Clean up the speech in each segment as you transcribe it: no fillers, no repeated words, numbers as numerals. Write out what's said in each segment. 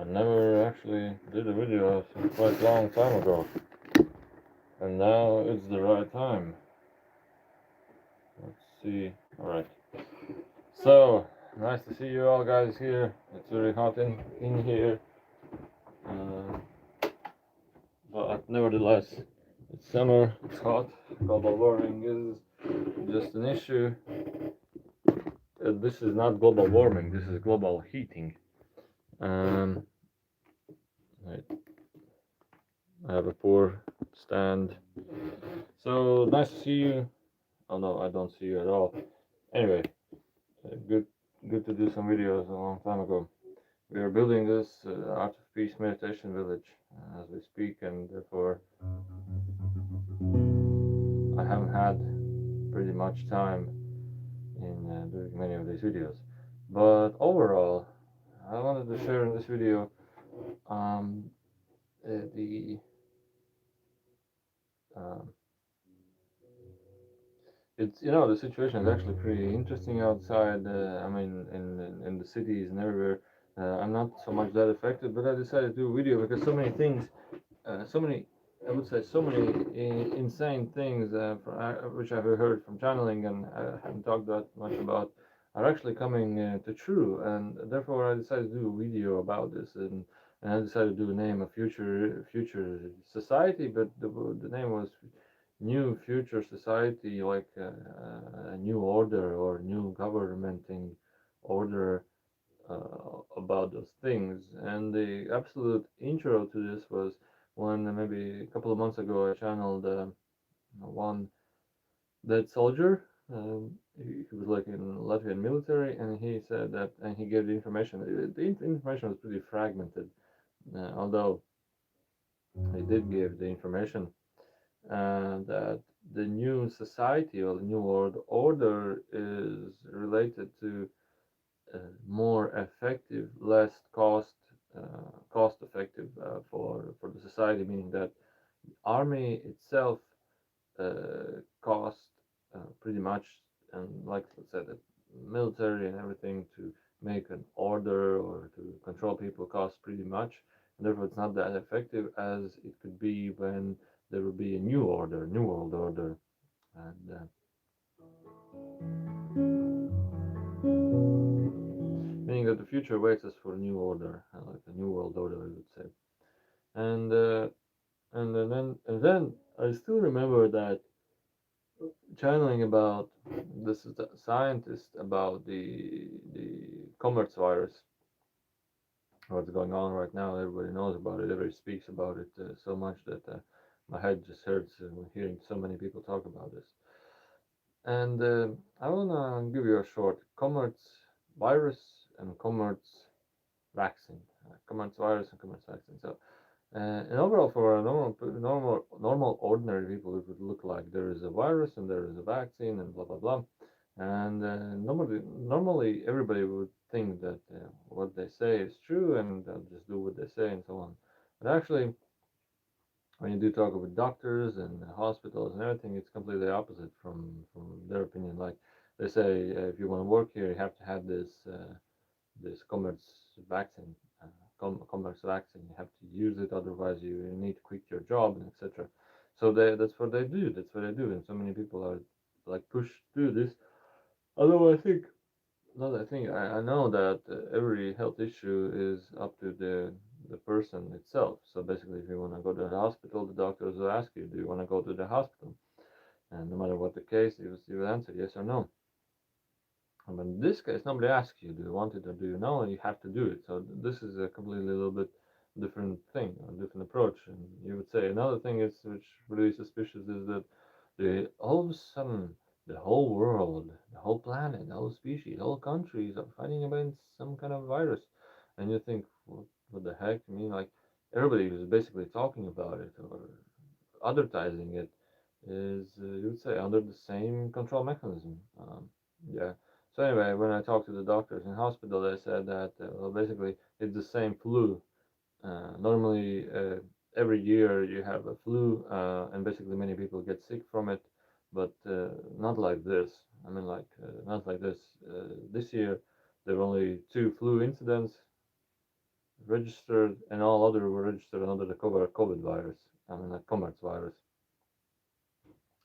never actually did a video since quite a long time ago, and now it's the right time. Let's see. Alright. So, nice to see you all guys here. It's very hot in here. Uh, but nevertheless, it's summer, it's hot. Global warming is just an issue. This is not global warming, this is global heating. Right. I have a poor stand. So, nice to see you. Oh no, I don't see you at all. Anyway, good to do some videos a long time ago. We are building this Art of Peace meditation village as we speak, and therefore I haven't had pretty much time in doing many of these videos. But overall, I wanted to share in this video um, the um, it's the situation is actually pretty interesting outside. I mean, in the cities and everywhere. I'm not so much that affected, but I decided to do a video because so many things, so many, I would say, so many insane things which I've heard from channeling and I haven't talked that much about are actually coming to true, and therefore I decided to do a video about this, and I decided to do a name of future society, but the name was new future society, like a new order or new governmenting order about those things. And the absolute intro to this was when maybe a couple of months ago I channeled one dead soldier. He was like in Latvian military, and he said that, and he gave the information. The information was pretty fragmented, although he did give the information that the new society or the new world order is related to more effective, less cost effective for the society, meaning that army itself cost pretty much, and like let's say the military and everything to make an order or to control people costs pretty much, and therefore it's not that effective as it could be when there will be a new order, new world order, and meaning that the future awaits us for a new order, like a new world order, I would say. And then I still remember that channeling about this is the scientist about the commerce virus, what's going on right now. Everybody knows about it. Everybody speaks about it so much that my head just hurts hearing so many people talk about this. And I wanna give you a short commerce virus and commerce vaccine, commerce virus and commerce vaccine. So, and overall, for a normal, ordinary people, it would look like there is a virus and there is a vaccine and blah blah blah. And normally, everybody would think that what they say is true, and they'll just do what they say and so on. But actually, when you do talk with doctors and hospitals and everything, it's completely opposite from their opinion. Like they say, if you want to work here, you have to have this commerce vaccine, commerce vaccine. You have to use it, otherwise you need to quit your job and etc. So that's what they do. That's what they do, and so many people are like pushed to do this. Although I know that every health issue is up to the person itself. So basically, if you want to go to the hospital, the doctors will ask you, "Do you want to go to the hospital?" And no matter what the case, you will answer yes or no. But in this case, nobody asks you, "Do you want it or do you know?" And you have to do it. So this is a completely little bit different thing, a different approach. And you would say another thing is which really suspicious is that all of a sudden the whole world, the whole planet, the whole species, whole countries are fighting against some kind of virus, and you think, what the heck? I mean, like everybody who's basically talking about it or advertising it is, you would say, under the same control mechanism. Yeah. So anyway, when I talked to the doctors in hospital, they said that well, basically it's the same flu. Normally, every year you have a flu, and basically many people get sick from it, but not like this. I mean, like not like this. This year there were only two flu incidents, registered, and all other were registered under the COVID virus. I mean, like Comerts virus.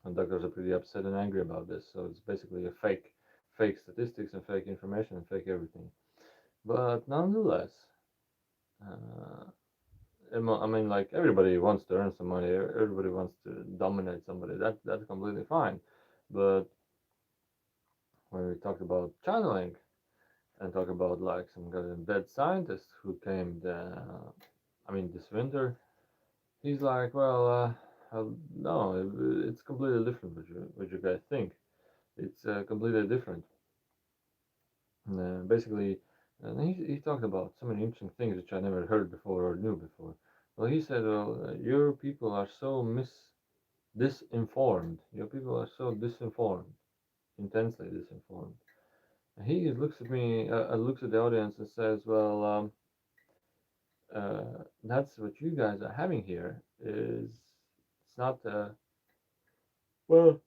And doctors are pretty upset and angry about this. So it's basically a fake statistics and fake information and fake everything. But nonetheless, uh, I mean, like everybody wants to earn some money. Everybody wants to dominate somebody. That's completely fine. But when we talk about channeling and talk about like some kind of dead scientist who came, I mean, this winter, he's like, well, no, it's completely different. What you guys think? It's completely different. Basically, and he talked about so many interesting things which I never heard before or knew before. Well, he said, well, your people are so disinformed. Your people are so disinformed, intensely disinformed. And he looks at me, looks at the audience and says, well, that's what you guys are having here. Is it's not well.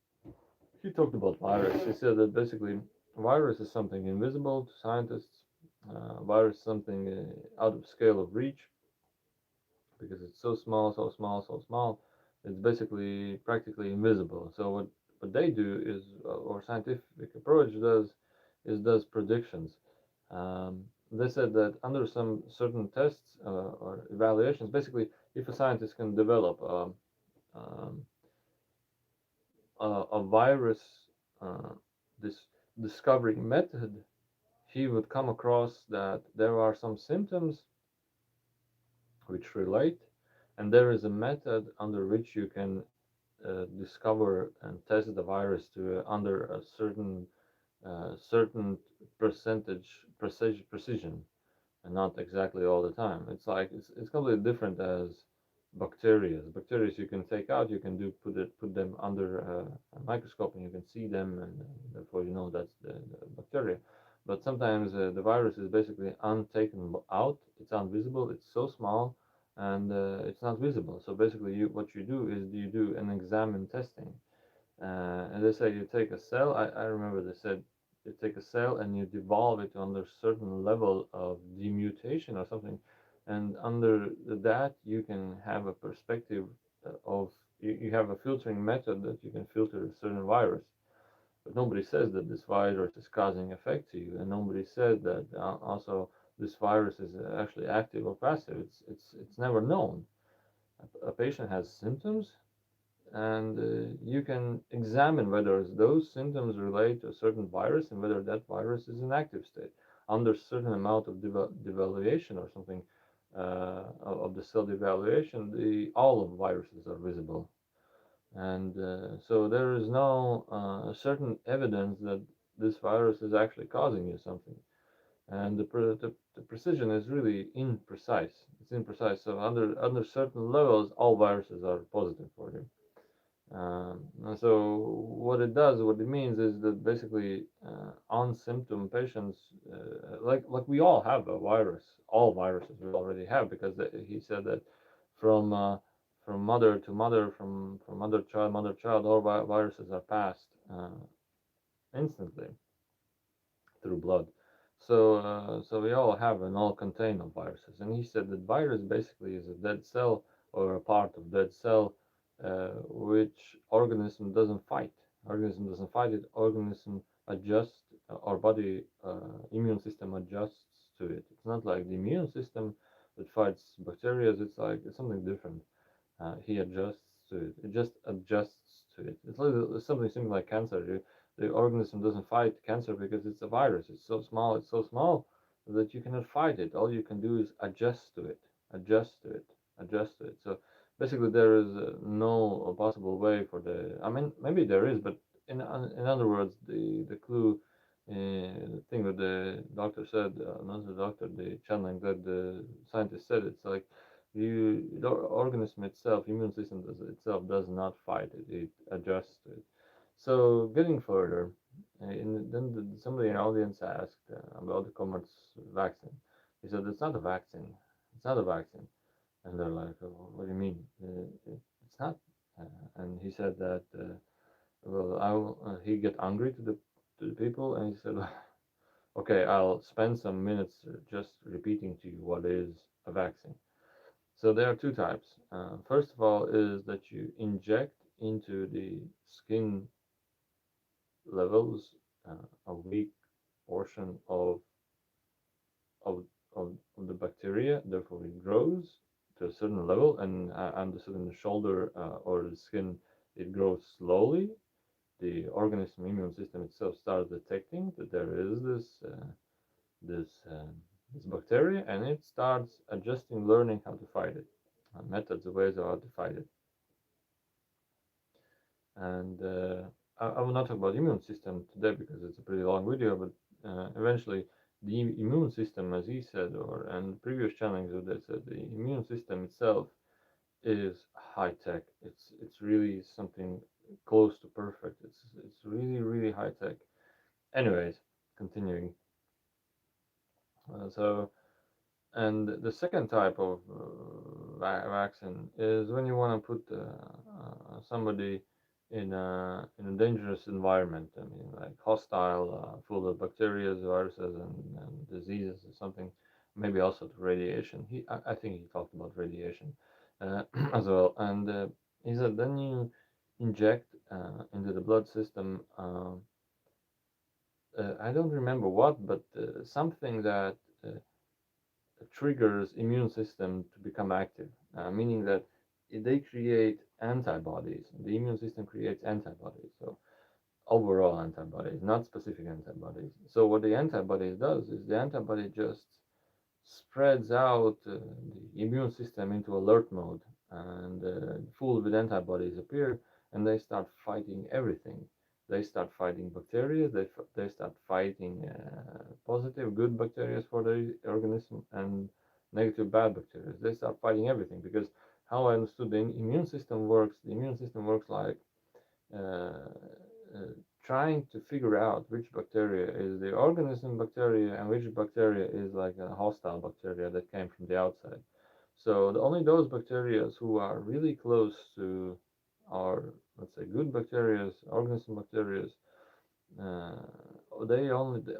He talked about virus. He said that basically virus is something invisible to scientists. Virus is something out of scale of reach because it's so small, so small, so small. It's basically practically invisible. So what they do is, or scientific approach does, is does predictions. They said that under some certain tests or evaluations, basically, if a scientist can develop um, a virus uh, this discovery method, he would come across that there are some symptoms which relate, and there is a method under which you can discover and test the virus to under a certain percentage precision, and not exactly all the time. It's like it's completely different as bacteria. Bacteria you can take out, you can put them under a microscope and you can see them, and therefore you know that's the bacteria. But sometimes the virus is basically untaken out. It's invisible. It's so small, and it's not visible. So basically, what you do is you do an examine testing, and they say you take a cell. I remember they said you take a cell and you devolve it under certain level of demutation or something, and under that you can have a perspective of you have a filtering method that you can filter a certain virus. But nobody says that this virus is causing effect to you, and nobody said that also this virus is actually active or passive. It's never known. A patient has symptoms, and you can examine whether those symptoms relate to a certain virus and whether that virus is in active state under certain amount of devaluation or something of the cell devaluation. The all of viruses are visible, and so there is no certain evidence that this virus is actually causing you something, and the precision is really imprecise. It's imprecise. So under certain levels all viruses are positive for you. And so what it means is that basically on symptom patients, like we all have a virus, all viruses we already have, because he said that from mother to mother, from mother child, all viruses are passed instantly through blood. So we all have and all contain of viruses. And he said that virus basically is a dead cell or a part of dead cell, which organism doesn't fight. Organism doesn't fight it. Organism adjusts. Our body immune system adjusts to it. It's not like the immune system that fights bacteria. It's like it's something different. He adjusts to it. It just adjusts to it. It's something similar like cancer. The organism doesn't fight cancer because it's a virus. It's so small that you cannot fight it. All you can do is adjust to it, adjust to it, adjust to it. So basically, there is no possible way for the. I mean, maybe there is, but in other words, the clue. The thing that the doctor said, not the doctor, the channeling that the scientist said, it's like the organism itself, immune system itself does not fight it; it adjusts to it. So getting further, then somebody in the audience asked about the Comer's vaccine. He said it's not a vaccine. It's not a vaccine, and they're like, oh, what do you mean? It's not. And he said that well, he get angry to the people, and he said, Okay, I'll spend some minutes just repeating to you what is a vaccine. So there are two types. First of all, is that you inject into the skin levels a weak portion of, of the bacteria. Therefore, it grows to a certain level, and in the shoulder or the skin, it grows slowly. The organism immune system itself starts detecting that there is this this bacteria, and it starts adjusting, learning how to fight it, methods, ways of how to fight it. And I will not talk about immune system today because it's a pretty long video, but eventually the immune system, as he said, or and previous channels they said, the immune system itself is high tech. It's really something close to perfect. It's really really high tech. Anyways, continuing. So and the second type of vaccine is when you want to put somebody in a dangerous environment. I mean, like hostile, full of bacteria, viruses, and diseases, or something. Maybe also to radiation. I think he talked about radiation as well. And he said then you inject into the blood system. I don't remember what, but something that triggers immune system to become active, meaning that they create antibodies. The immune system creates antibodies, so overall antibodies, not specific antibodies. So what the antibody does is the antibody just spreads out the immune system into alert mode, and full with antibodies appear, and they start fighting everything. They start fighting bacteria. They start fighting positive, good bacteria for the organism, and negative, bad bacteria. They start fighting everything because how I understood the immune system works. The immune system works like uh, uh, trying to figure out which bacteria is the organism bacteria and which bacteria is like a hostile bacteria that came from the outside. So only those bacteria who are really close to our, let's say, good bacteria, organism bacteria, uh,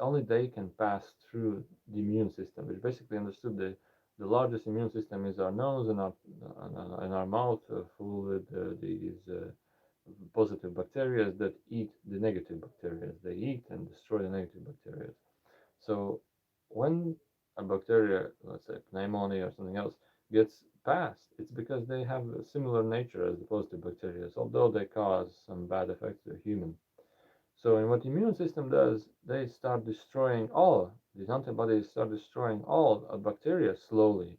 only they can pass through the immune system, which basically understood the largest immune system is our nose and our mouth, full with these positive bacteria that eat the negative bacteria. They eat and destroy the negative bacteria. So when a bacteria, let's say pneumonia or something else, gets past, it's because they have a similar nature as the positive bacteria, although they cause some bad effects to a human. So, and what the immune system does, they start destroying all, these antibodies start destroying all bacteria slowly,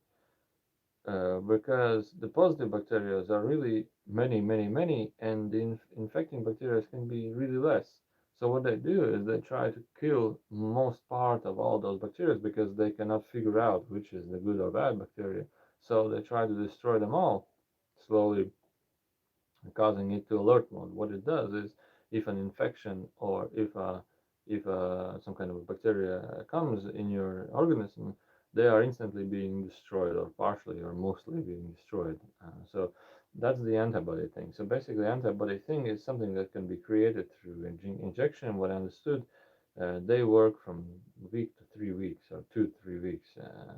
because the positive bacteria are really many, many, many, and the infecting bacteria can be really less. So what they do is they try to kill most part of all those bacteria because they cannot figure out which is the good or bad bacteria. So they try to destroy them all slowly, causing it to alert mode. What it does is, if an infection or if some kind of bacteria comes in your organism, they are instantly being destroyed, or partially or mostly being destroyed. So that's the antibody thing. So basically, antibody thing is something that can be created through injection. What I understood, they work from week to 3 weeks or 2 to 3 weeks.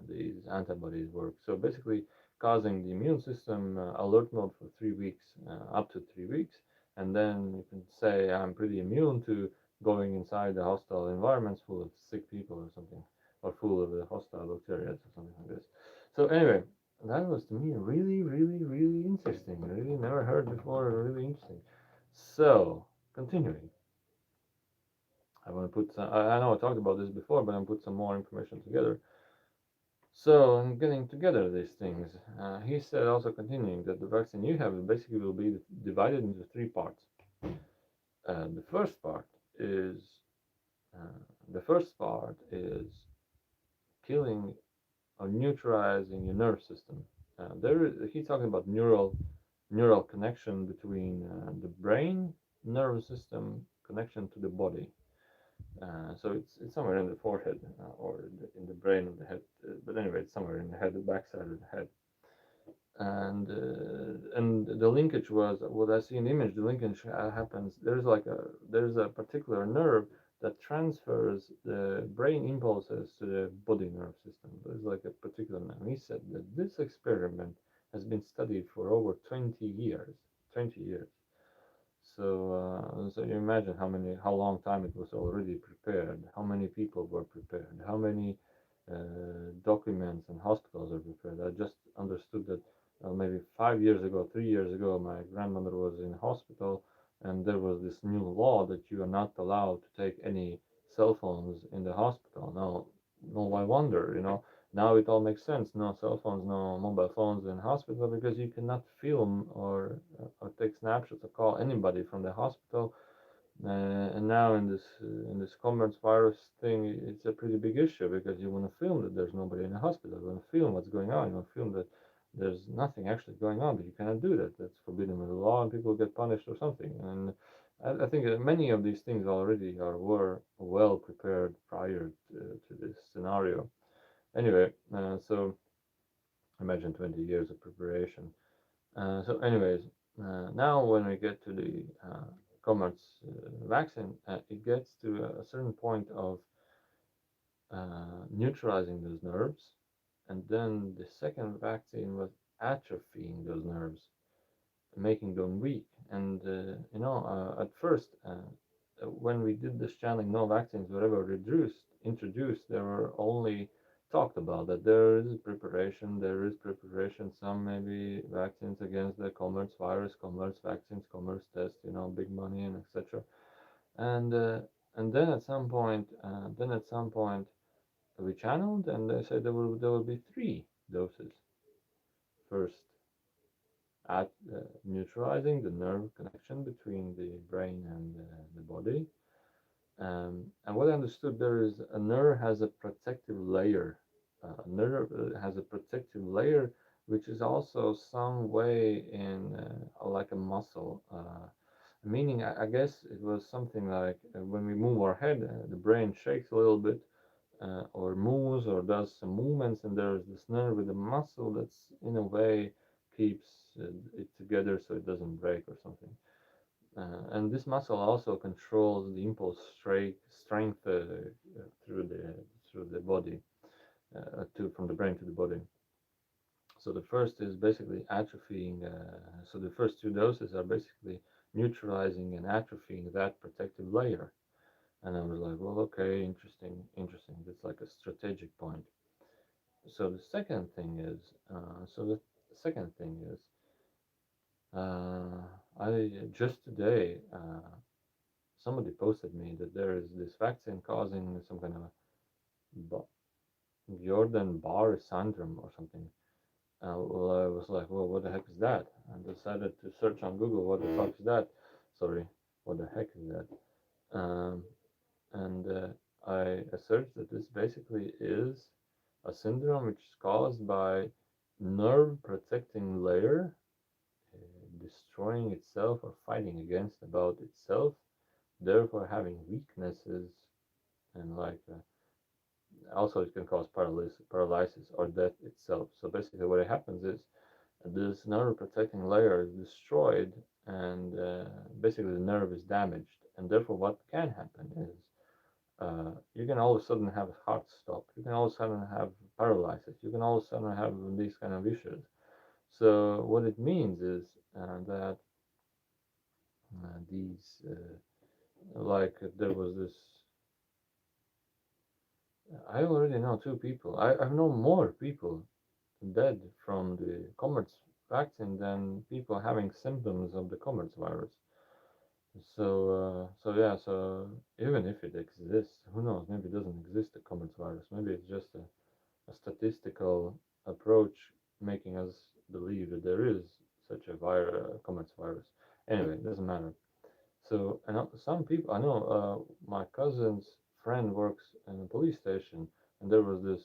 These antibodies work. So basically, causing the immune system alert mode for 3 weeks, up to 3 weeks, and then you can say I'm pretty immune to going inside the hostile environments full of sick people or something, or full of the hostile bacteria or something like this. So anyway, that was to me really, really, really interesting. Really never heard before. Really interesting. So continuing. I want to put some, I know I talked about this before, but I'm put some more information together. So, in getting together these things, he said, also continuing, that the vaccine you have basically will be divided into three parts. The first part is uh, the first part is killing or neutralizing your nerve system. He's talking about neural connection between the brain nervous system connection to the body. So it's somewhere in the forehead or in the brain of the head. But anyway, it's somewhere in the head, the backside of the head. And the linkage was what I see in the image. The linkage happens. There's a particular nerve that transfers the brain impulses to the body nerve system. There's like a particular name. He said that this experiment has been studied for over 20 years. 20 years. So you imagine how long time it was already prepared, how many people were prepared, how many documents and hospitals are prepared. I just understood that maybe 5 years ago, 3 years ago, my grandmother was in hospital, and there was this new law that you are not allowed to take any cell phones in the hospital. No, I wonder, now it all makes sense. No cell phones, no mobile phones in hospital because you cannot film or take snapshots or call anybody from the hospital. And now in this commerce virus thing, it's a pretty big issue because you want to film that there's nobody in the hospital. You want to film what's going on. You want to film that there's nothing actually going on, but you cannot do that. That's forbidden by the law, and people get punished or something. And I think that many of these things already were well prepared prior to this scenario. Anyway, so imagine 20 years of preparation. So, anyways, now when we get to the Comirnaty vaccine, it gets to a certain point of neutralizing those nerves, and then the second vaccine was atrophying those nerves, making them weak. And at first, when we did this channeling, no vaccines were ever introduced. There were only talked about that there is preparation, some maybe vaccines against the Comirnaty virus, Comirnaty vaccines, Comirnaty tests, big money and etc. And then at some point, we channeled, and they said there will be 3 doses. First, at neutralizing the nerve connection between the brain and the body. And what I understood, there is a nerve has a protective layer. A nerve has a protective layer, which is also some way in like a muscle. Meaning, I guess it was something like when we move our head, the brain shakes a little bit, or moves or does some movements, and there's this nerve with a muscle that's in a way keeps it together so it doesn't break or something. And this muscle also controls the impulse strength through the body, from the brain to the body. So the first is basically atrophying. So the first 2 doses are basically neutralizing and atrophying that protective layer. And I was like, well, okay, interesting. That's like a strategic point. So the second thing is, uh, I just today somebody posted me that there is this vaccine causing some kind of Guillain-Barré syndrome or something. Well, I was like, well, what the heck is that? And decided to search on Google, what the fuck is that? Sorry, what the heck is that? And I searched that this basically is a syndrome which is caused by nerve protecting layer destroying itself or fighting against about itself, therefore having weaknesses, and like also it can cause paralysis or death itself. So basically what happens is this nerve protecting layer is destroyed, and basically the nerve is damaged, and therefore what can happen is you can all of a sudden have a heart stop, you can all of a sudden have paralysis, you can all of a sudden have these kind of issues. So what it means is that these like there was this, I already know 2 people. I know more people dead from the Comirnaty vaccine than people having symptoms of the Comirnaty virus. So yeah, so even if it exists, who knows? Maybe it doesn't exist, the Comirnaty virus. Maybe it's just a statistical approach making us believe that there is such a Comirnaty virus. Anyway, it doesn't matter. So, and some people, I know my cousin's friend works in a police station, and there was this,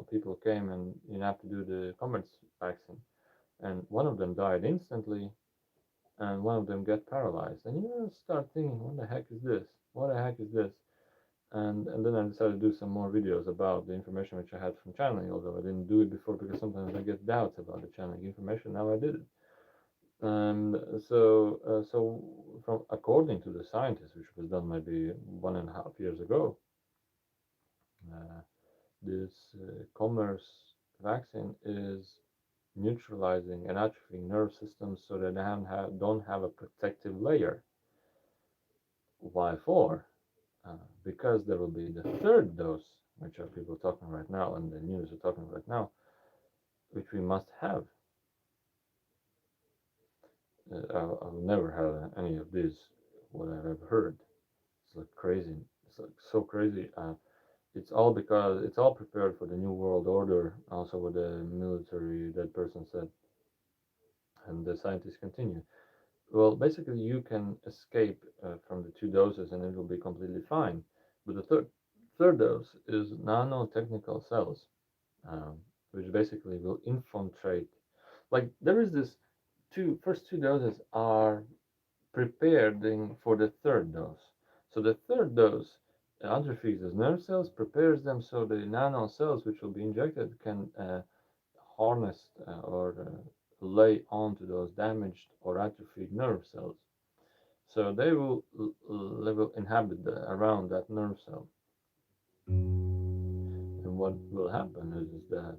people came and you have to do the Comirnaty vaccine, and one of them died instantly, and one of them got paralyzed. And you start thinking, what the heck is this? What the heck is this? And then I decided to do some more videos about the information which I had from channeling, although I didn't do it before because sometimes I get doubts about the channeling information. Now I did it. And so from according to the scientists, which was done maybe 1.5 years ago, uh, this commerce vaccine is neutralizing and atrophying nerve systems so that they don't have a protective layer. Why for? Because there will be the third dose, which are people talking right now, and the news are talking right now, which we must have. I'll never have any of this, what I've ever heard. It's like crazy. It's like so crazy. It's all because it's all prepared for the new world order, also what the military, that person said, and the scientists continue. Well, basically, you can escape from the two doses and it will be completely fine. But the third dose is nanotechnical cells, um, which basically will infiltrate. Like there is this first two doses are preparing for the third dose. So the third dose atrophies those nerve cells, prepares them so the nano cells which will be injected can harness or lay onto those damaged or atrophied nerve cells. So they will inhabit around that nerve cell. And what will happen is that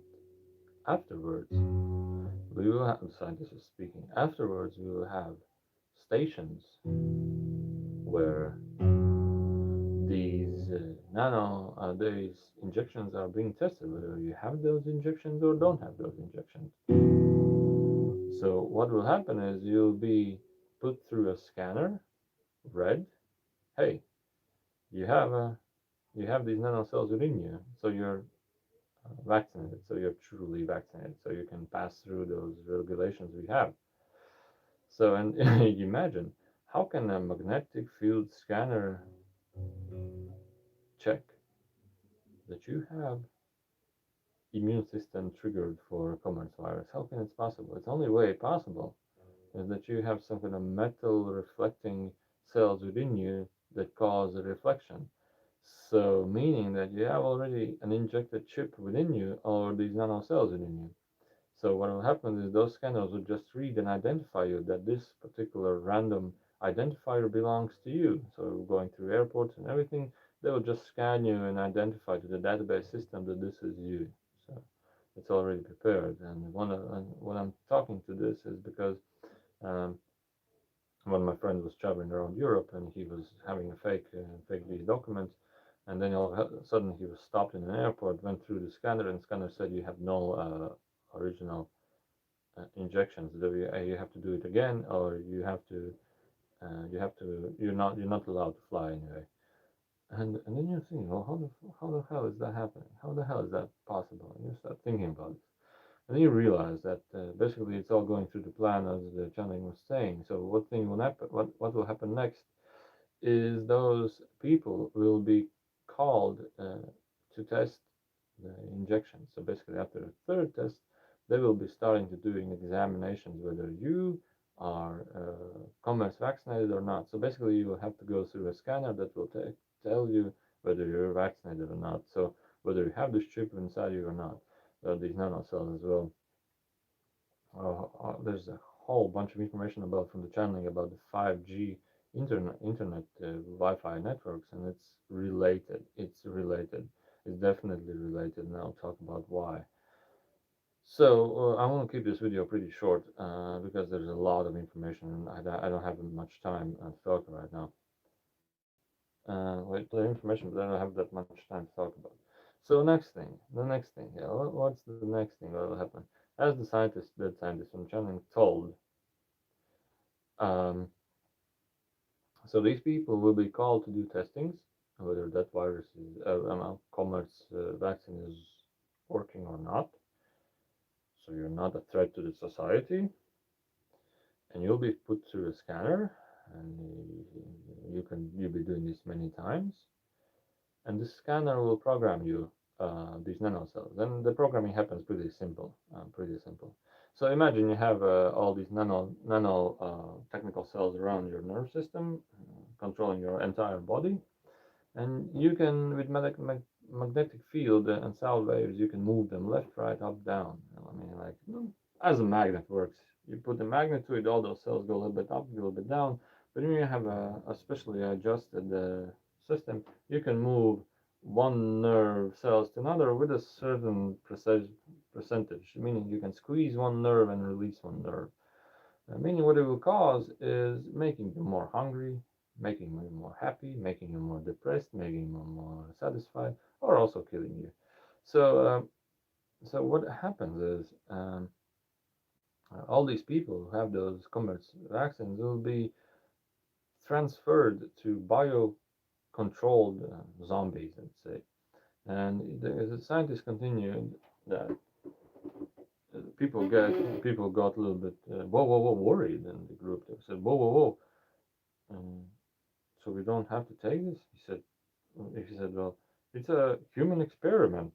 afterwards, we will have, scientists are speaking, afterwards we will have stations where these injections are being tested, whether you have those injections or don't have those injections. So what will happen is you'll be put through a scanner, read, hey, you have a you have these nanocells within you, so you're vaccinated, so you're truly vaccinated, so you can pass through those regulations we have. So, and imagine, how can a magnetic field scanner check that you have immune system triggered for commerce virus? How can it possible? It's only way possible is that you have some kind of metal reflecting cells within you that cause a reflection. So, meaning that you have already an injected chip within you or these nanocells within you. So, what will happen is those scanners will just read and identify you that this particular random identifier belongs to you. So, going through airports and everything, they will just scan you and identify to the database system that this is you. So, it's already prepared. And when I'm talking to this is because um, one of my friends was traveling around Europe and he was having a fake these documents, and then all of a sudden he was stopped in an airport, went through the scanner, and the scanner said you have no original injections. You have to do it again, or you're not allowed to fly anyway. And then you're thinking, well, how the hell is that happening? How the hell is that possible? And you start thinking about it. And then you realize that basically it's all going through the plan as the Channing was saying. So what thing will happen? What will happen next is those people will be called to test the injection. So basically, after the third test, they will be starting to doing examinations whether you are commerce vaccinated or not. So basically, you will have to go through a scanner that will tell you whether you're vaccinated or not. So whether you have this chip inside you or not, these nanocells as well. There's a whole bunch of information about from the channeling about the 5G internet Wi-Fi networks, and it's related. It's related. It's definitely related, and I'll talk about why. So I want to keep this video pretty short because there's a lot of information, and I don't have much time to talk right now. Wait, the information, but I don't have that much time to talk about. So the next thing, yeah, what's the next thing that will happen? As the scientists from Channing told, um, so these people will be called to do testings, whether that virus is, commerce vaccine is working or not. So you're not a threat to the society, and you'll be put through a scanner, and you'll be doing this many times, and the scanner will program you these nanocells. And the programming happens pretty simple, pretty simple. So imagine you have all these nano technical cells around your nerve system, controlling your entire body, and you can with magnetic field and sound waves you can move them left, right, up, down. I mean, like as a magnet works you put a magnet to it, all those cells go a little bit up, a little bit down. But when you have a specially adjusted system, you can move one nerve cells to another with a certain percentage, meaning you can squeeze one nerve and release one nerve. Meaning what it will cause is making you more hungry, making you more happy, making you more depressed, making you more satisfied, or also killing you. So what happens is all these people who have those commerce vaccines will be transferred to bio-controlled zombies, let's say. And the scientists continued that people got a little bit whoa worried in the group. They said whoa. Um, so we don't have to take this. He said, well, it's a human experiment.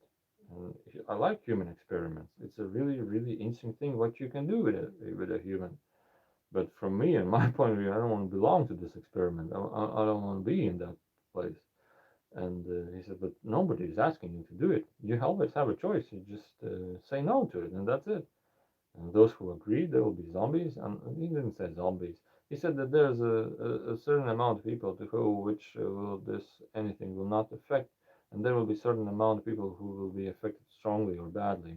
And I like human experiments. It's a really, really interesting thing what you can do with a human. But from me and my point of view, I don't want to belong to this experiment. I don't want to be in that place. And he said, but nobody is asking you to do it. You always have a choice. You just say no to it, and that's it. And those who agree, there will be zombies. And he didn't say zombies. He said that there's a certain amount of people to who which will this anything will not affect, and there will be certain amount of people who will be affected strongly or badly.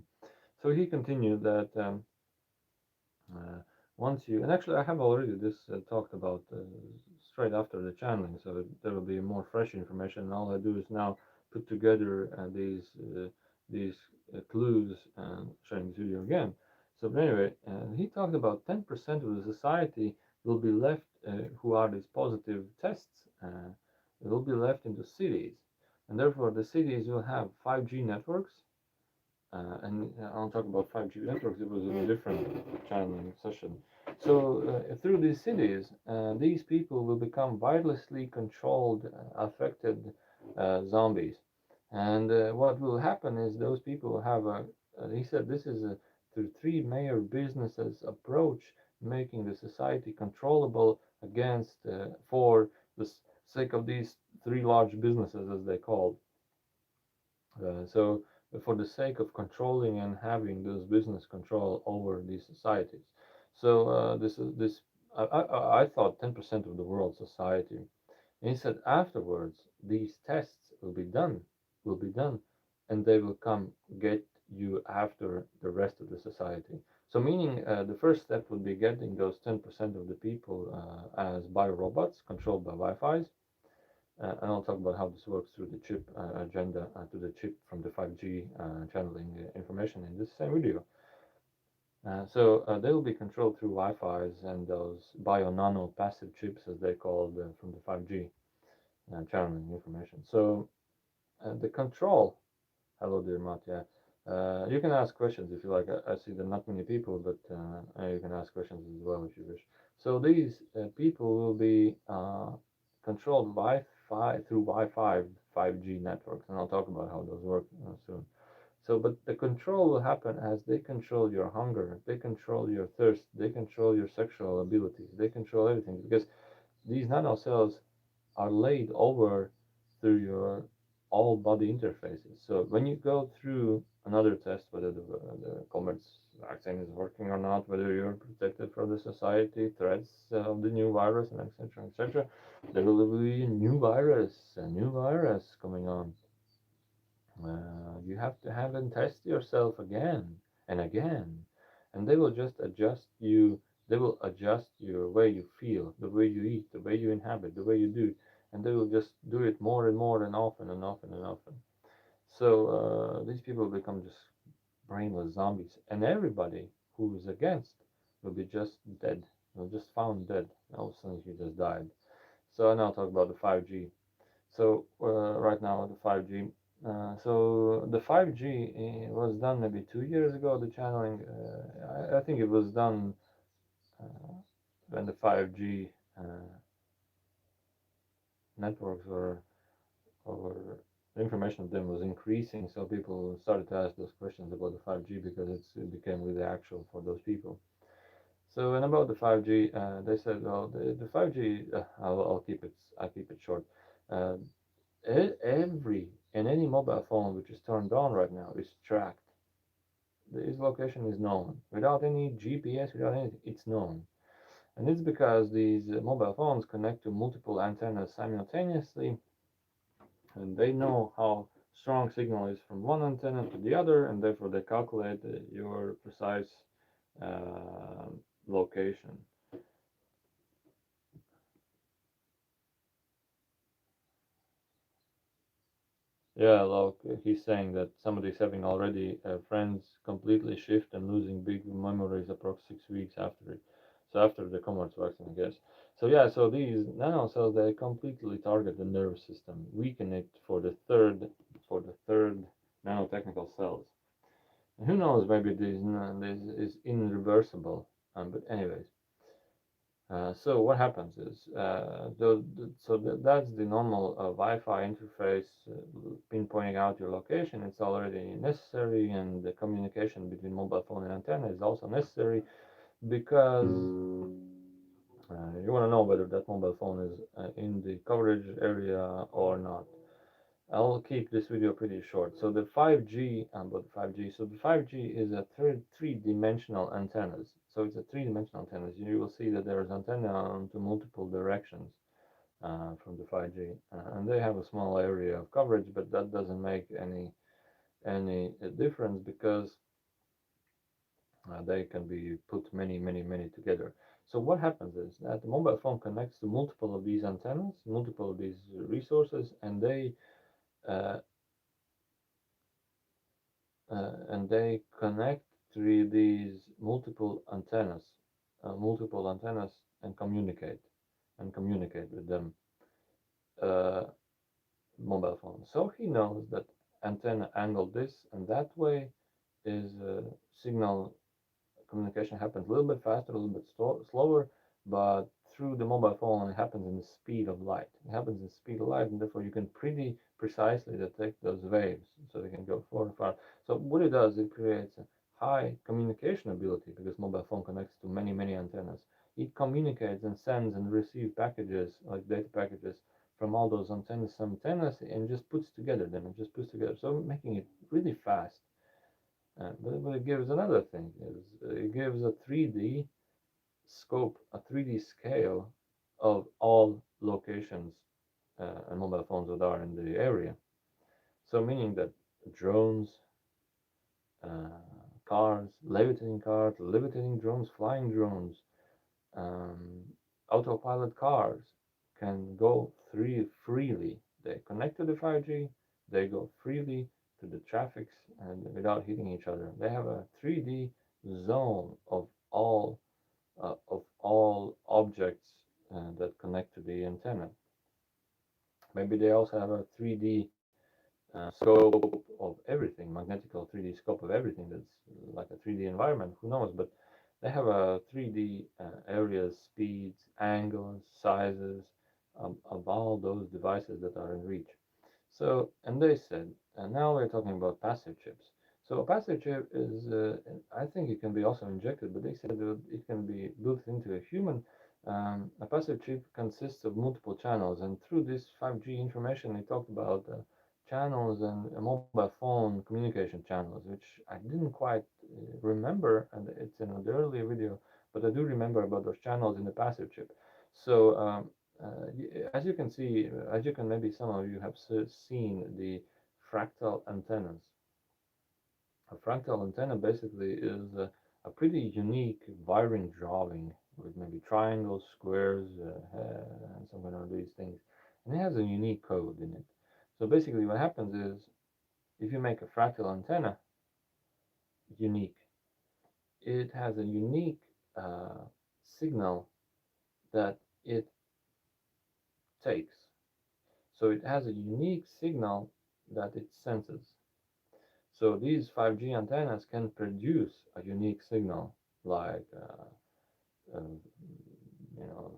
So he continued that uh, once you, and actually I have already this talked about straight after the channeling, so there will be more fresh information. And all I do is now put together these clues and sharing the video again. So but anyway, he talked about 10% of the society will be left, who are these positive tests, will be left into cities, and therefore the cities will have 5G networks, and I'll talk about 5G networks. It was a different channeling session. So through these cities, these people will become wirelessly controlled, affected zombies. And what will happen is those people will have a. He said this is a through three major businesses approach, making the society controllable against for the sake of these three large businesses, as they called. So for the sake of controlling and having this business control over these societies. So this is this I thought 10% of the world society. And he said afterwards these tests will be done, and they will come get you after the rest of the society. So meaning the first step would be getting those 10% of the people as biorobots controlled by Wi-Fi's, and I'll talk about how this works through the chip agenda to the chip from the 5G channeling information in this same video. So they will be controlled through Wi-Fi's and those bio-nano passive chips, as they called, from the 5G channeling information. So the control. Hello, dear Matya. You can ask questions if you like. I see there are not many people, but you can ask questions as well if you wish. So these people will be controlled Wi-Fi through Wi-Fi 5G networks, and I'll talk about how those work soon. So, but the control will happen as they control your hunger, they control your thirst, they control your sexual abilities, they control everything, because these nanocells are laid over through your all body interfaces. So when you go through another test, whether the Comet's vaccine is working or not, whether you're protected from the society threats of the new virus, and etc., etc., there will be a new virus coming on. You have to have and test yourself again and again, and they will just adjust you. They will adjust your way you feel, the way you eat, the way you inhabit, the way you do, and they will just do it more and more and often and often and often. So these people become just brainless zombies, and everybody who is against will be just dead. Will just found dead. All of a sudden, he just died. So now I'll talk about the 5G. So right now the 5G. So the 5G was done maybe 2 years ago. The channeling, I think it was done uh, when the 5G networks were, or the information of them was increasing. So people started to ask those questions about the 5G because it became really actual for those people. So and about the 5G, they said, well, the 5G, I'll keep it short. Uh, every and any mobile phone which is turned on right now is tracked. His location is known without any GPS, without anything. It's known, and it's because these mobile phones connect to multiple antennas simultaneously, and they know how strong signal is from one antenna to the other, and therefore they calculate your precise uh, location. Yeah, like he's saying that somebody's having already friends completely shift and losing big memories approx 6 weeks after it. So after the Commerce vaccine, I guess. So yeah, so these nanocells they completely target the nervous system, weaken it for the third nanotechnical cells. And who knows? Maybe this is irreversible. But anyways, so what happens is, that's the normal Wi-Fi interface pinpointing out your location. It's already necessary, and the communication between mobile phone and antenna is also necessary because you want to know whether that mobile phone is in the coverage area or not. I'll keep this video pretty short. So the 5G, about 5G. So the 5G is a three-dimensional antennas. So it's a three-dimensional antennas. You will see that there is antenna to multiple directions from the 5G, and they have a small area of coverage, but that doesn't make any difference because they can be put many together. So what happens is that the mobile phone connects to multiple of these antennas, multiple of these resources, uh, and they connect through these multiple antennas, and communicate with them, uh, mobile phone. So he knows that antenna angle this and that way is signal communication happens a little bit faster, a little bit slower, but through the mobile phone it happens in the speed of light. It happens in the speed of light, and therefore you can pretty precisely detect those waves, so they can go far and far. So what it does, it creates a high communication ability because mobile phone connects to many antennas. It communicates and sends and receives packages like data packages from all those antennas simultaneously and just puts together them and just puts together, so making it really fast. But it gives another thing is it gives a 3D scope, a 3D scale of all locations and mobile phones that are in the area. So meaning that drones, levitating drones, flying drones, um, autopilot cars can go freely. They connect to the 5G, they go freely to the traffics and without hitting each other. They have a 3D zone of all objects that connect to the antenna. Maybe they also have a 3D scope of everything, magnetical 3D scope of everything that's like a 3D environment. Who knows? But they have a 3D areas, speeds, angles, sizes of all those devices that are in reach. So, and they said, and now we're talking about passive chips. So a passive chip is, I think it can be also injected, but they said that it can be built into a human. A passive chip consists of multiple channels, and through this 5G information, they talked about channels and mobile phone communication channels, which I didn't quite remember, and it's in an earlier video, but I do remember about those channels in the passive chip. So as you can see, as you can maybe some of you have seen the fractal antennas. A fractal antenna basically is a pretty unique wiring drawing with maybe triangles, squares, and some kind of these things, and it has a unique code in it. So basically, what happens is if you make a fractal antenna unique, it has a unique signal that it takes. So it has a unique signal that it senses. So these 5G antennas can produce a unique signal like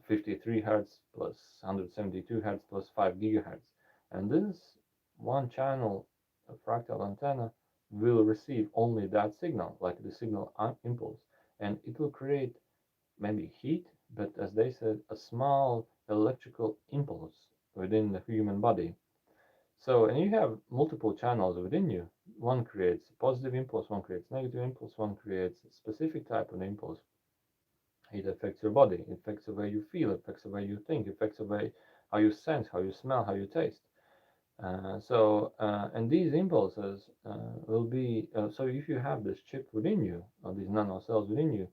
53 hertz plus 172 hertz plus 5 gigahertz, and this one channel fractal antenna will receive only that signal, like the signal impulse, and it will create maybe heat, but as they said, a small electrical impulse within the human body. So, and you have multiple channels within you. one creates positive impulse, one creates negative impulse, one creates a specific type of impulse. It affects your body, it affects the way you feel, it affects the way you think, it affects the way how you sense, how you smell, how you taste. And these impulses will be, so if you have this chip within you, or these nano cells within you,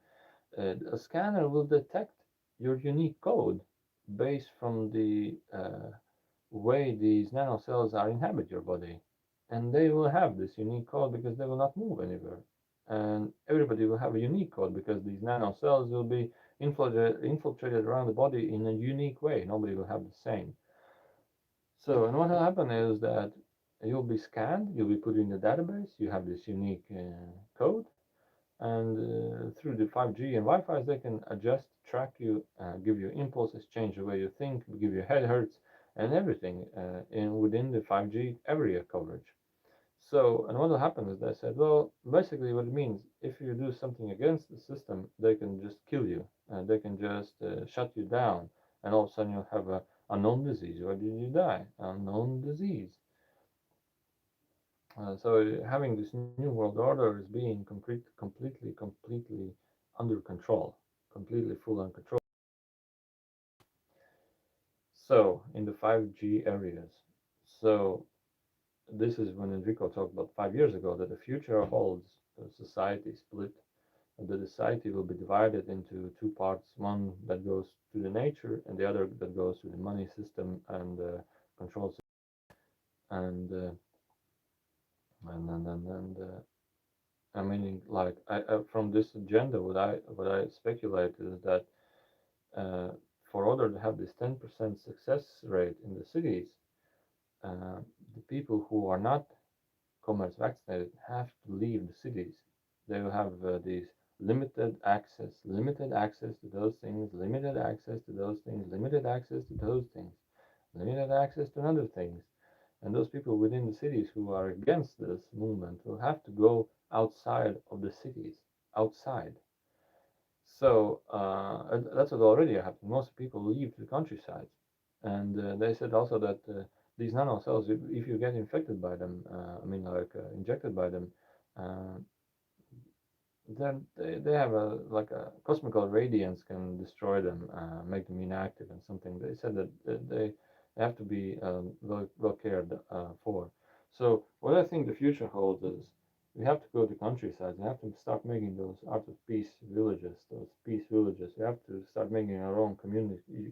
a scanner will detect your unique code based from the way these nanocells are inhabit your body, and they will have this unique code because they will not move anywhere, and everybody will have a unique code because these nanocells will be infiltrated around the body in a unique way. Nobody will have the same. So, and what will happen is that you'll be scanned, you'll be put in the database, you have this unique code, and through the 5G and Wi-Fi, they can adjust, track you, give you impulses, change the way you think, give you head hertz, and everything in within the 5G area coverage. So, and what will happen is they said, well, basically what it means, if you do something against the system, they can just kill you, they can just shut you down, and all of a sudden you'll have a unknown disease. Why did you die? Unknown disease. So having this new world order is being completely under control, completely full on control. So in the 5G areas, so this is when Enrico talked about 5 years ago that the future holds a society split. The society will be divided into two parts: one that goes to the nature, and the other that goes to the money system and control system. And I mean, like, from this agenda, what I speculate is that uh, for order to have this 10% success rate in the cities, uh, the people who are not commerce vaccinated have to leave the cities. They will have these limited access to those things, limited access to those things, limited access to those things, limited access to other things. And those people within the cities who are against this movement will have to go outside of the cities, outside. So that's what already happened. Most people leave the countryside, and they said also that these nanocells, if you get infected by them, I mean, like injected by them, uh, then they have a like a cosmical radiance can destroy them, make them inactive and something. They said that they have to be well cared for. So what I think the future holds is we have to go to countryside. We have to start making those art of peace villages, those peace villages. We have to start making our own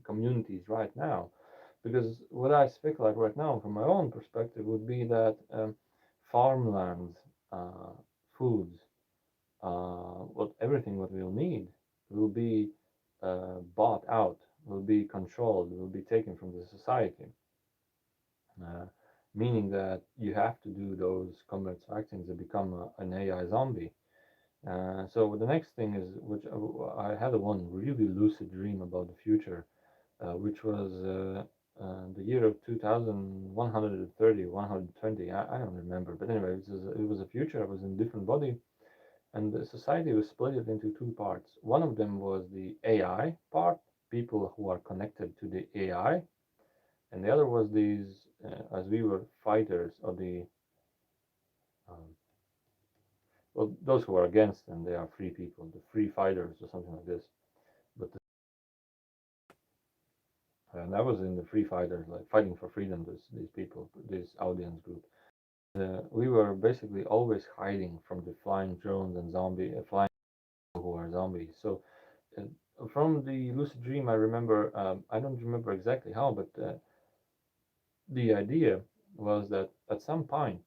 communities right now, because what I speculate right now from my own perspective would be that farmlands, foods, what everything what we'll need will be bought out, will be controlled, will be taken from the society. Uh, Meaning that you have to do those combat vaccines to become an AI zombie. So the next thing is, which I had one really lucid dream about the future, which was the year of 2130, 120. I don't remember, but anyway, it was a future. I was in a different body, and the society was split into two parts. One of them was the AI part, people who are connected to the AI, and the other was these, as we were fighters of the, um, well, those who are against them, they are free people, the free fighters or something like this. But and I was in the free fighters, like fighting for freedom. These people, this audience group. We were basically always hiding from the flying drones and flying who are zombies. So from the lucid dream, I remember, I don't remember exactly how, but the idea was that at some point,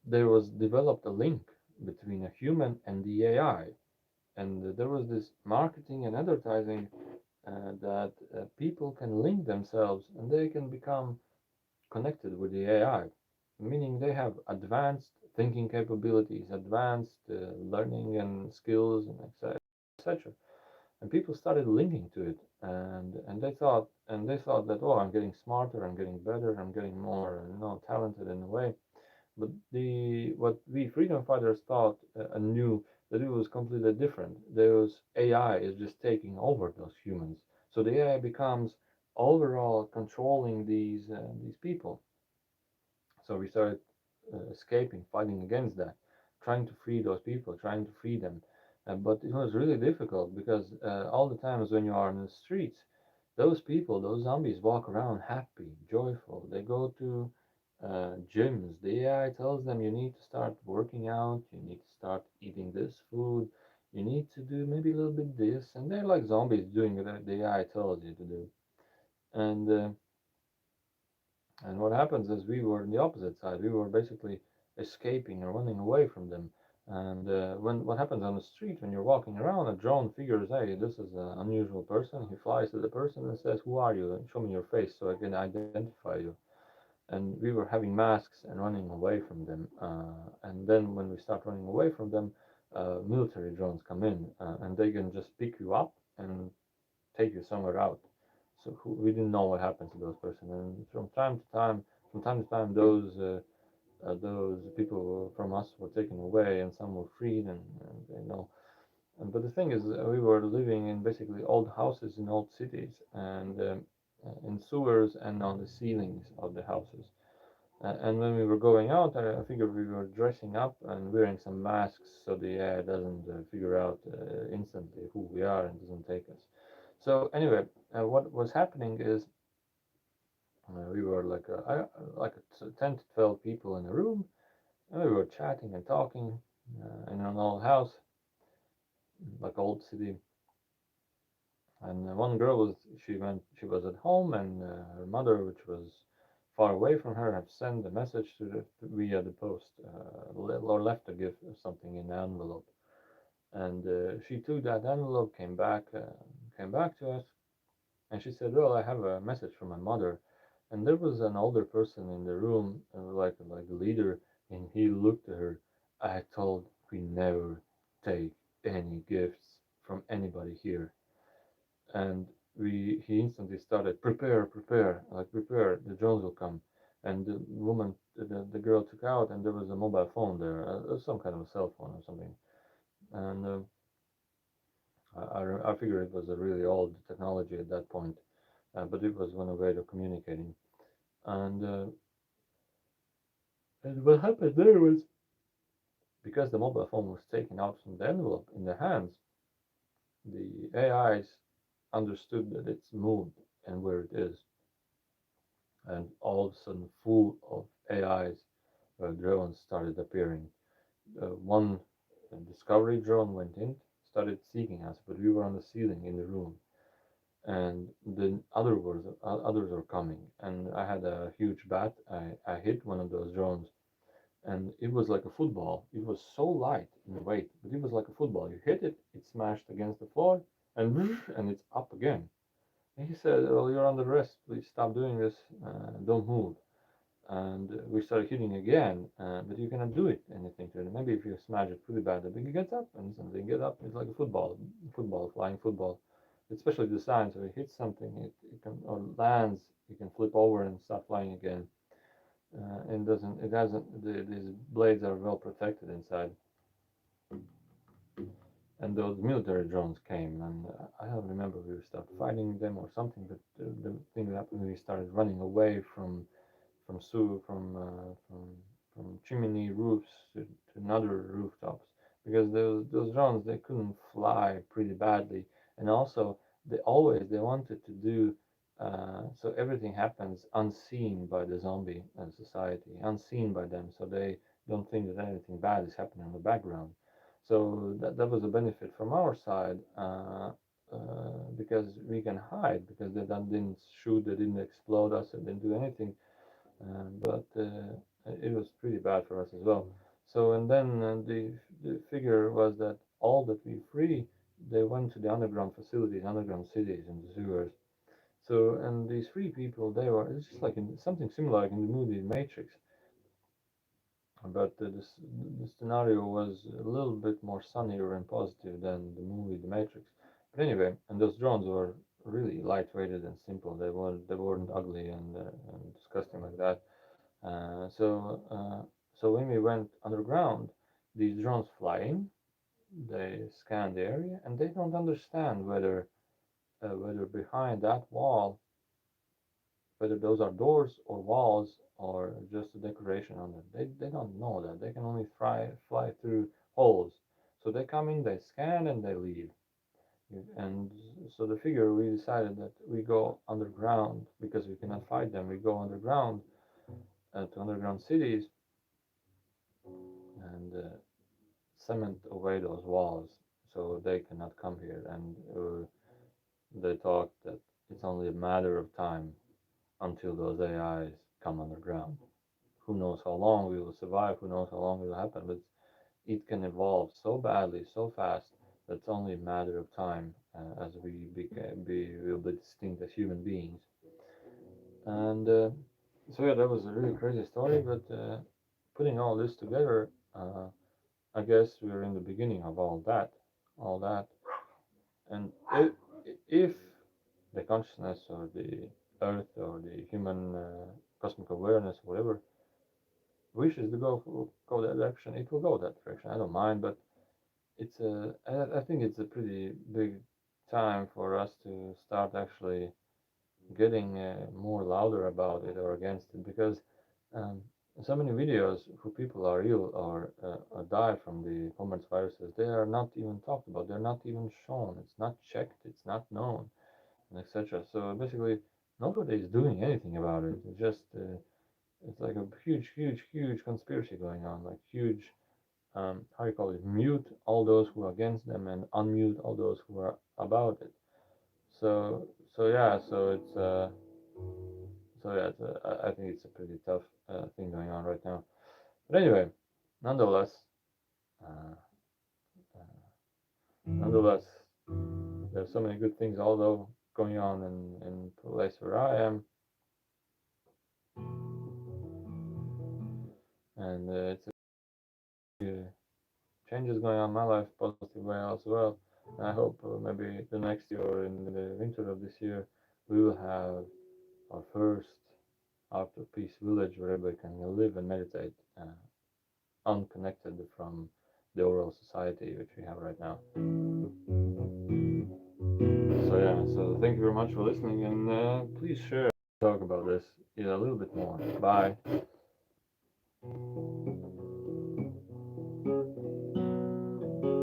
there was developed a link between a human and the AI, and there was this marketing and advertising that people can link themselves and they can become connected with the AI, meaning they have advanced thinking capabilities, advanced learning and skills, and etc. And people started linking to it, and they thought that, oh, I'm getting smarter, I'm getting better, I'm getting more talented in a way. But the what we freedom fighters thought and knew that it was completely different. There was AI is just taking over those humans, so the AI becomes overall controlling these people. So we started escaping, fighting against that, trying to free those people, trying to free them. But it was really difficult because all the times when you are in the streets, those people, those zombies walk around happy, joyful. They go to gyms. The AI tells them you need to start working out, you need to start eating this food, you need to do maybe a little bit this, and they're like zombies doing what the AI tells you to do. And and what happens is we were on the opposite side. We were basically escaping or running away from them. And when what happens on the street when you're walking around, a drone figures, hey, this is an unusual person. He flies to the person and says, "Who are you? And show me your face so I can identify you." And we were having masks and running away from them. And then when we start running away from them, military drones come in and they can just pick you up and take you somewhere out. So we didn't know what happened to those person, and from time to time, those people from us were taken away, and some were freed, and you know. And, but the thing is, we were living in basically old houses in old cities, and in sewers and on the ceilings of the houses. And when we were going out, I figured we were dressing up and wearing some masks so the AI doesn't figure out instantly who we are and doesn't take us. So anyway, what was happening is we were like 10 to 12 people in a room, and we were chatting and talking in an old house, like old city. And one girl she was at home, and her mother, which was far away from her, had sent a message via the post, or left a gift or something in an envelope. And she took that envelope, came back to us, and she said, "Well, I have a message from my mother." And there was an older person in the room, like a leader, and he looked at her. I told we never take any gifts from anybody here, and he instantly started prepare, the drones will come. And the woman, the girl took out, and there was a mobile phone there, some kind of a cell phone or something. And I figure it was a really old technology at that point, but it was one way of communicating. And and what happened there was, because the mobile phone was taken out from the envelope in their hands, the AIs understood that it's moved and where it is, and all of a sudden, full of AIs, drones started appearing. One discovery drone went in, started seeking us, but we were on the ceiling in the room, and the others were coming. And I had a huge bat. I hit one of those drones, and it was like a football. It was so light in weight, but it was like a football. You hit it, it smashed against the floor, and and it's up again. And he said, "Well, you're under arrest. Please stop doing this. Don't move." And we started hitting again, but you cannot do it anything to it. Maybe if you smash it pretty bad, the thing gets up and something get up. It's like a flying football. It's specially designed so it hits something, it can or lands, it can flip over and start flying again. And doesn't it hasn't these blades are well protected inside. And those military drones came, and I don't remember if we started fighting them or something, but the thing that happened, we started running away from sewer from chimney roofs to another rooftops, because those drones, they couldn't fly pretty badly. And also they wanted to do so everything happens unseen by the zombie society, unseen by them, so they don't think that anything bad is happening in the background. So that was a benefit from our side, because we can hide, because didn't shoot, they didn't explode us, they didn't do anything. But it was pretty bad for us as well. So and then the figure was that all that we free, they went to the underground facilities, underground cities, and the sewers. So and these free people, they were, it's just like in something similar like in the movie Matrix, but the scenario was a little bit more sunnier and positive than the movie The Matrix. But anyway, and those drones were really lightweighted and simple. They weren't ugly and disgusting like that. Uh, so, uh, so when we went underground, these drones fly in, they scan the area, and they don't understand whether behind that wall, whether those are doors or walls or just a decoration on them. They don't know that. They can only fly through holes. So they come in, they scan, and they leave. And so the figure, we decided that we go underground because we cannot fight them. We go underground to underground cities and cement away those walls so they cannot come here. And they talk that it's only a matter of time until those AIs come underground. Who knows how long we will survive? Who knows how long it will happen? But it can evolve so badly, so fast that it's only a matter of time as we will be distinct as human beings. And so yeah, that was a really crazy story. But putting all this together, I guess we're in the beginning of all that. And if the consciousness or the earth or the human cosmic awareness, whatever, wishes to go that direction, it will go that direction. I don't mind, but I think it's a pretty big time for us to start actually getting more louder about it or against it, because um, so many videos who people are ill or die from the commerce viruses, they are not even talked about, they're not even shown, it's not checked, it's not known, and etc. So basically nobody is doing anything about it. It's just it's like a huge conspiracy going on, like huge how you call it, mute all those who are against them and unmute all those who are about it. So yeah, I think it's a pretty tough thing going on right now. But anyway, nonetheless, uh, uh, nonetheless, there's so many good things although going on in the place where I am, and it's changes going on in my life, positive way as well. And I hope maybe the next year or in the winter of this year, we will have our first after peace village where everybody can live and meditate unconnected from the overall society which we have right now. So yeah, so thank you very much for listening, and please share, talk about this a little bit more. Bye.